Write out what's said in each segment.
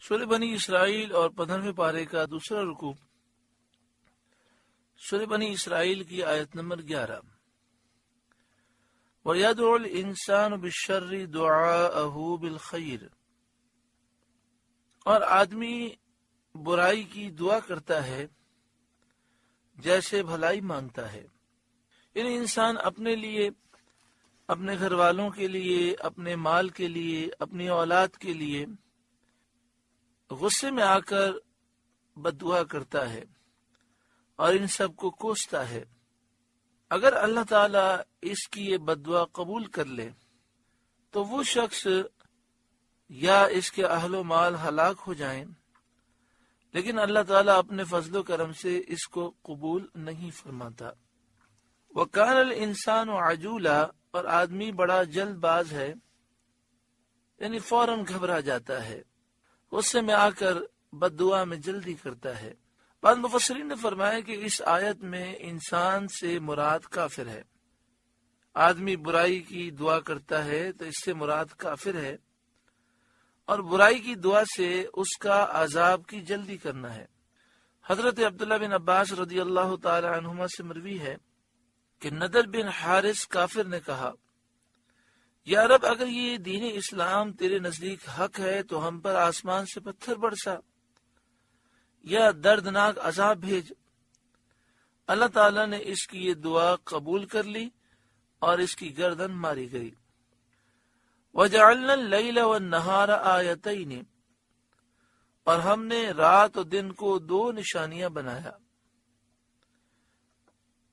سورہ بنی اسرائیل اور 15ویں پارے کا دوسرا رکوع، سورہ بنی اسرائیل کی آیت نمبر 11۔ وَيَدْعُ الْإِنسَانُ بِالشَّرِّ دُعَاءَهُ بِالْخَيْرِ، اور آدمی برائی کی دعا کرتا ہے جیسے بھلائی مانگتا ہے۔ یعنی انسان اپنے لیے، اپنے گھر والوں کے لیے، اپنے مال کے لیے، اپنی اولاد کے لیے غصے میں آ کر بد دعا کرتا ہے اور ان سب کو کوستا ہے۔ اگر اللہ تعالیٰ اس کی یہ بد دعا قبول کر لے تو وہ شخص یا اس کے اہل و مال ہلاک ہو جائیں، لیکن اللہ تعالیٰ اپنے فضل و کرم سے اس کو قبول نہیں فرماتا۔ وَكَانَ الْإِنسَانُ عَجُولًا، اور آدمی بڑا جلد باز ہے، یعنی فوراً گھبرا جاتا ہے، غصے میں آ کر بد دعا میں جلدی کرتا ہے۔ بعض مفسرین نے فرمایا کہ اس آیت میں انسان سے مراد کافر ہے۔ آدمی برائی کی دعا کرتا ہے تو اس سے مراد کافر ہے، اور برائی کی دعا سے اس کا عذاب کی جلدی کرنا ہے۔ حضرت عبداللہ بن عباس رضی اللہ تعالی عنہما سے مروی ہے کہ نضر بن حارث کافر نے کہا، یا رب، اگر یہ دین اسلام تیرے نزدیک حق ہے تو ہم پر آسمان سے پتھر برسا یا دردناک عذاب بھیج۔ اللہ تعالیٰ نے اس کی یہ دعا قبول کر لی اور اس کی گردن ماری گئی۔ وَجَعَلْنَا اللَّيْلَ وَالنَّهَارَ آیَتَيْنِ، اور ہم نے رات و دن کو دو نشانیاں بنایا،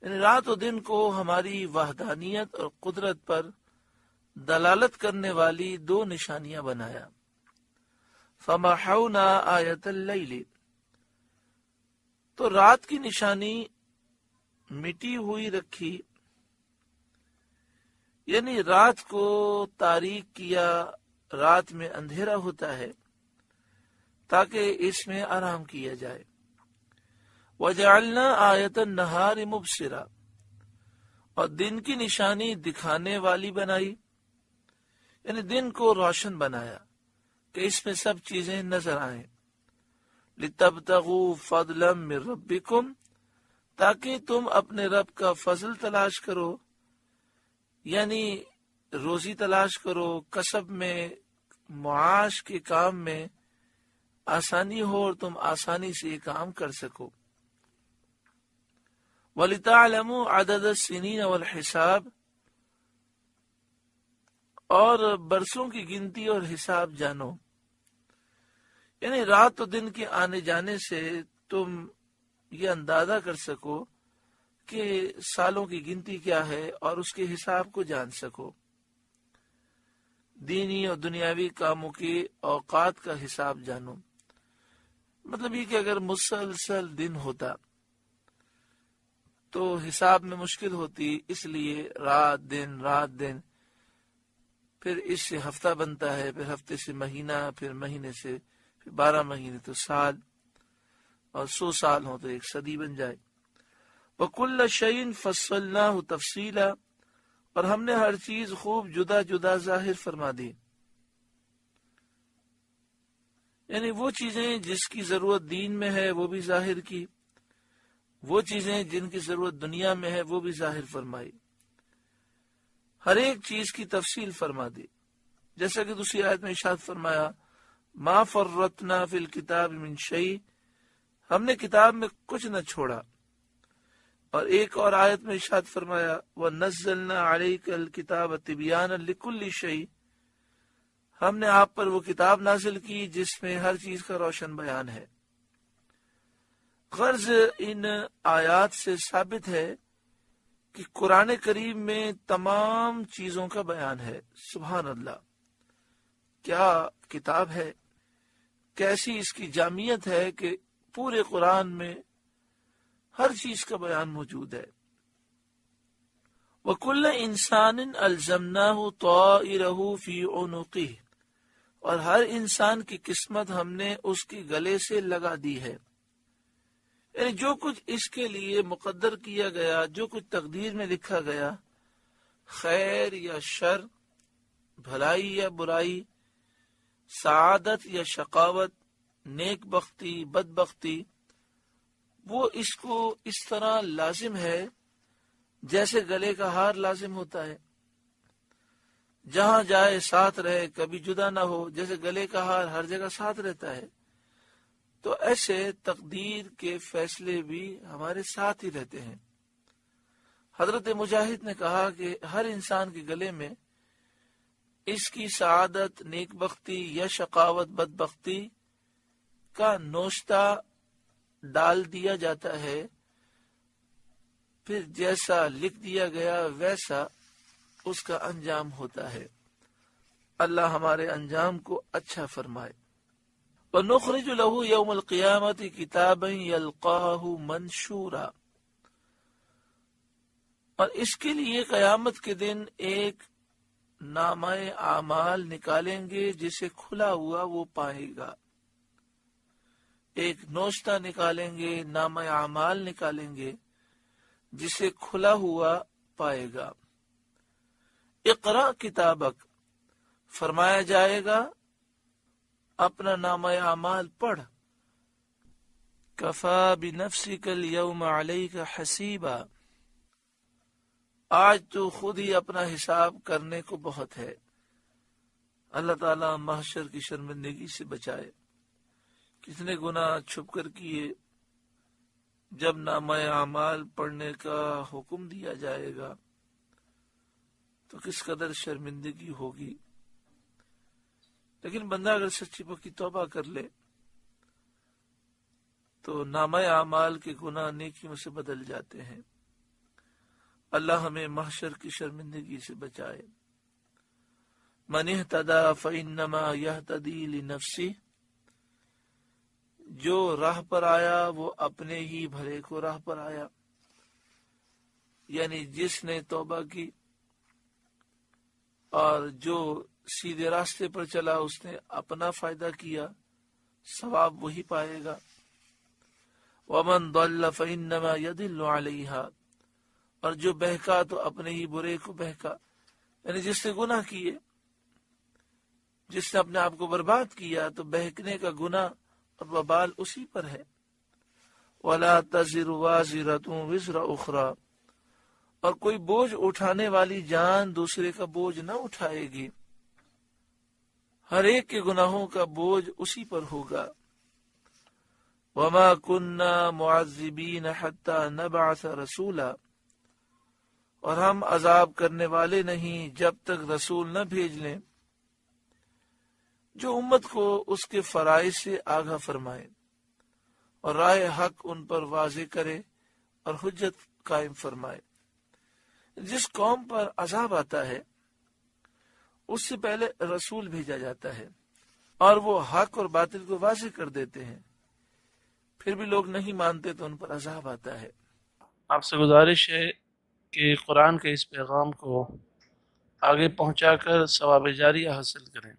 یعنی رات و دن کو ہماری وحدانیت اور قدرت پر دلالت کرنے والی دو نشانیاں بنایا۔ فَمَحَوْنَا آیَةَ اللَّيْلِ، تو رات کی نشانی مٹی ہوئی رکھی، یعنی رات کو تاریک کیا، رات میں اندھیرا ہوتا ہے تاکہ اس میں آرام کیا جائے۔ وَجَعَلْنَا آیَةَ النَّهَارِ مُبْصِرًا، اور دن کی نشانی دکھانے والی بنائی، یعنی دن کو روشن بنایا کہ اس میں سب چیزیں نظر آئیں۔ لِتَبْتَغُوا فَضْلًا مِّن رَبِّكُمْ، تاکہ تم اپنے رب کا فضل تلاش کرو، یعنی روزی تلاش کرو، کسب میں، معاش کے کام میں آسانی ہو اور تم آسانی سے یہ کام کر سکو۔ وَلِتَعْلَمُوا عَدَدَ السِّنِينَ وَالْحِسَابَ، اور برسوں کی گنتی اور حساب جانو، یعنی رات و دن کے آنے جانے سے تم یہ اندازہ کر سکو کہ سالوں کی گنتی کیا ہے اور اس کے حساب کو جان سکو۔ دینی اور دنیاوی کاموں کے اوقات کا حساب جانو، مطلب یہ کہ اگر مسلسل دن ہوتا تو حساب میں مشکل ہوتی، اس لیے رات دن رات دن، پھر اس سے ہفتہ بنتا ہے، پھر ہفتے سے مہینہ، پھر مہینے سے پھر 12 مہینے تو سال، اور 100 سال ہو تو 1 صدی بن جائے۔ وَكُلَّ شَيْءٍ فَصَّلْنَاهُ تَفْصِيلًا، اور ہم نے ہر چیز خوب جدا جدا ظاہر فرما دی، یعنی وہ چیزیں جس کی ضرورت دین میں ہے وہ بھی ظاہر کی، وہ چیزیں جن کی ضرورت دنیا میں ہے وہ بھی ظاہر فرمائی، ہر ایک چیز کی تفصیل فرما دی۔ جیسا کہ دوسری آیت میں ارشاد فرمایا، مَا فَرَّطْنَا فِي الْكِتَابِ مِنْ شَيْءٍ، ہم نے کتاب میں کچھ نہ چھوڑا۔ اور ایک اور آیت میں ارشاد فرمایا، وَنَزَّلْنَا عَلَيْكَ الْكِتَابَ تِبْيَانًا لِكُلِّ شَيْءٍ، ہم نے آپ پر وہ کتاب نازل کی جس میں ہر چیز کا روشن بیان ہے۔ غرض ان آیات سے ثابت ہے کہ قرآن کریم میں تمام چیزوں کا بیان ہے۔ سبحان اللہ، کیا کتاب ہے، کیسی اس کی جامعیت ہے کہ پورے قرآن میں ہر چیز کا بیان موجود ہے۔ وَكُلَّ إِنسَانٍ أَلْزَمْنَاهُ طَائِرَهُ فِي عُنُقِهِ، اور ہر انسان کی قسمت ہم نے اس کے گلے سے لگا دی ہے، یعنی جو کچھ اس کے لیے مقدر کیا گیا، جو کچھ تقدیر میں لکھا گیا، خیر یا شر، بھلائی یا برائی، سعادت یا شقاوت، نیک بختی بدبختی وہ اس کو اس طرح لازم ہے جیسے گلے کا ہار لازم ہوتا ہے، جہاں جائے ساتھ رہے، کبھی جدا نہ ہو، جیسے گلے کا ہار ہر جگہ ساتھ رہتا ہے، تو ایسے تقدیر کے فیصلے بھی ہمارے ساتھ ہی رہتے ہیں۔ حضرت مجاہد نے کہا کہ ہر انسان کے گلے میں اس کی سعادت، نیک بختی یا شقاوت بدبختی کا نوشتہ ڈال دیا جاتا ہے، پھر جیسا لکھ دیا گیا ویسا اس کا انجام ہوتا ہے۔ اللہ ہمارے انجام کو اچھا فرمائے۔ وَنُخْرِجُ لَهُ يَوْمَ الْقِيَامَةِ كِتَابًا يَلْقَاهُ مَنْشُورًا، اور اس کے لیے قیامت کے دن ایک نامہ اعمال نکالیں گے جسے کھلا ہوا وہ پائے گا۔ ایک نوشتہ نکالیں گے، نامہ اعمال نکالیں گے جسے کھلا ہوا پائے گا۔ اقرا کتابک، فرمایا جائے گا اپنا نامہ اعمال پڑھ۔ کفا بنفسک اليوم علیک حسیبا، آج تو خود ہی اپنا حساب کرنے کو بہت ہے۔ اللہ تعالی محشر کی شرمندگی سے بچائے۔ کتنے گناہ چھپ کر کیے، جب نامہ اعمال پڑھنے کا حکم دیا جائے گا تو کس قدر شرمندگی ہوگی۔ لیکن بندہ اگر سچی پکی توبہ کر لے تو نامہ اعمال کے گناہ نیکیوں سے بدل جاتے ہیں۔ اللہ ہمیں محشر کی شرمندگی سے بچائے۔ من اہتدی فانما یہتدی لنفسہ، جو راہ پر آیا وہ اپنے ہی بھلے کو راہ پر آیا، یعنی جس نے توبہ کی اور جو سیدھے راستے پر چلا اس نے اپنا فائدہ کیا، ثواب وہی پائے گا۔ ومن ضل فانما يضل علیہا، اور جو بہکا تو اپنے ہی برے کو بہکا، یعنی جس نے گناہ کیے، جس نے اپنے آپ کو برباد کیا تو بہکنے کا گناہ اور وبال اسی پر ہے۔ وَلَا تَزِرُ وَازِرَةٌ وِزْرَ أُخْرَى، اور کوئی بوجھ اٹھانے والی جان دوسرے کا بوجھ نہ اٹھائے گی، ہر ایک کے گناہوں کا بوجھ اسی پر ہوگا۔ وَمَا كُنَّا مُعَذِّبِينَ حَتَّى نَبْعَثَ رَسُولًا، اور ہم عذاب کرنے والے نہیں جب تک رسول نہ بھیج لیں جو امت کو اس کے فرائض سے آگاہ فرمائے اور راہ حق ان پر واضح کرے اور حجت قائم فرمائے۔ جس قوم پر عذاب آتا ہے اس سے پہلے رسول بھیجا جاتا ہے اور وہ حق اور باطل کو واضح کر دیتے ہیں، پھر بھی لوگ نہیں مانتے تو ان پر عذاب آتا ہے۔ آپ سے گزارش ہے کہ قرآن کے اس پیغام کو آگے پہنچا کر ثواب جاریہ حاصل کریں۔